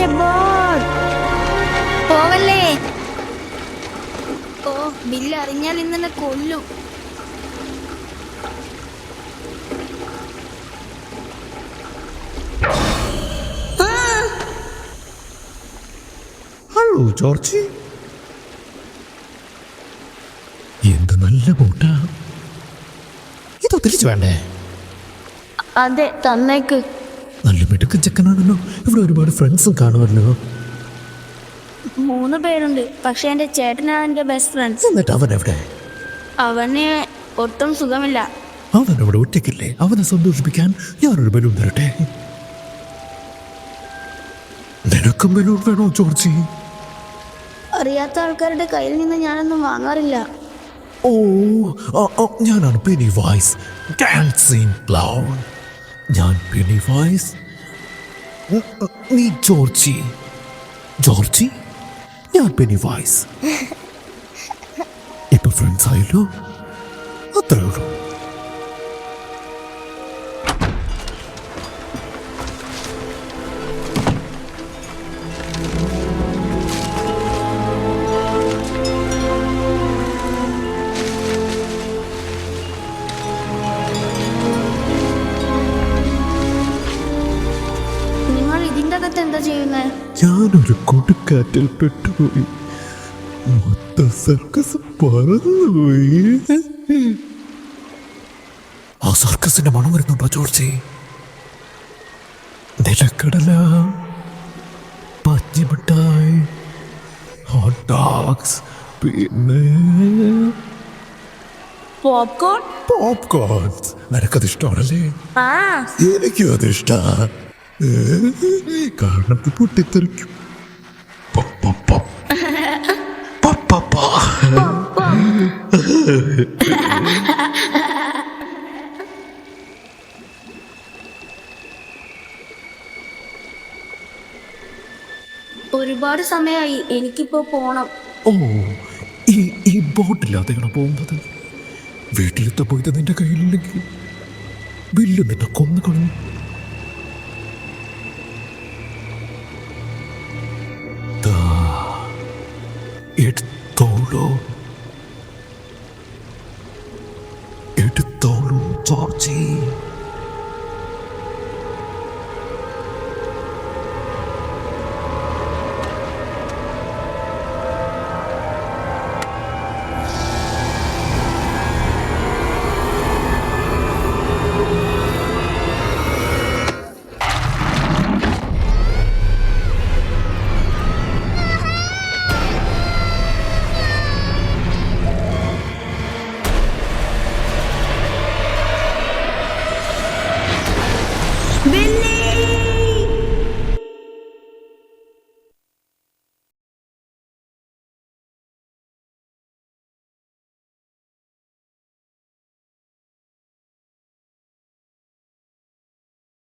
എന്റെ ബോട്ട് പോവല്ലേ. ഓ ബില്ല് അറിഞ്ഞാൽ ഇന്നെ കൊല്ലും. ഹലോ ജോർജി, എന്ത് നല്ല ബോട്ടാ. ഇതോ തിരിച്ചു വേണ്ടേ? അതെ തന്നേക്ക്. നല്ല മിടുക്കൻ ചെക്കനാണല്ലോ. ഇവിടെ ഒരുപാട് ഫ്രണ്ട്സും കാണുമല്ലോ. 3 പേരുണ്ട്, പക്ഷെ എന്റെ ചേട്ടനാണ് എന്റെ ബെസ്റ്റ് ഫ്രണ്ട്സ്. എന്നിട്ട് അവൻ എവിടെ? അവന് ഒട്ടും സുഖമില്ല. അവൻ അവിടെ ഒറ്റയ്ക്കില്ലേ? അവനെ സന്തോഷിപ്പിക്കാൻ ഞാനൊരു ബലൂൺ തരട്ടെ. നിനക്കും ബലൂൺ വേണോ ജോർജി? അറിയാത്ത ആൾക്കാരുടെ കയ്യിൽ നിന്ന് ഞാനൊന്നും വാങ്ങാറില്ല. ഞാനാണ് പെനി വൈസ് ഡാൻസിങ് ക്ലൗൺ. ഞാൻ പെനി വൈസ്, നീ ജോർജി. ജോർജി, ഞാൻ പെനി വൈസ്. ഇപ്പൊ ഫ്രണ്ട്സ് ആയല്ലോ, അത്രേ ഉള്ളൂ. എന്താ ചെയ്യുന്നത്? ഞാനൊരു കൊടുക്കാറ്റിൽ പെട്ടുപോയി. മൊത്ത സർക്കസ് പറന്നുപോയി. ആ സർക്കസിന്റെ മണം വരുന്നുണ്ടോ ജോർജി? നിലക്കടല, പഞ്ഞിമിഠായി, ഹോട്ട് ഡോഗ്സ്, പിന്നെ പോപ്കോൺ. പോപ്കോൺസ്. നിനക്കത് ഇഷ്ടമാണല്ലേ? എനിക്കും അത് ഇഷ്ടമാണ്. കാരണം പൊട്ടിത്തെറിക്കും. ഒരുപാട് സമയമായി, എനിക്കിപ്പോ പോണം. ഈ ബോട്ടില്ലാതെയാണ് പോകുന്നത്. വീട്ടിലെത്ത പോയത് നിന്റെ കയ്യിലില്ലെങ്കിൽ ബില്ല് നിന്നെ കൊന്നു കളഞ്ഞു. എടുത്തോളൂ ജോർജി.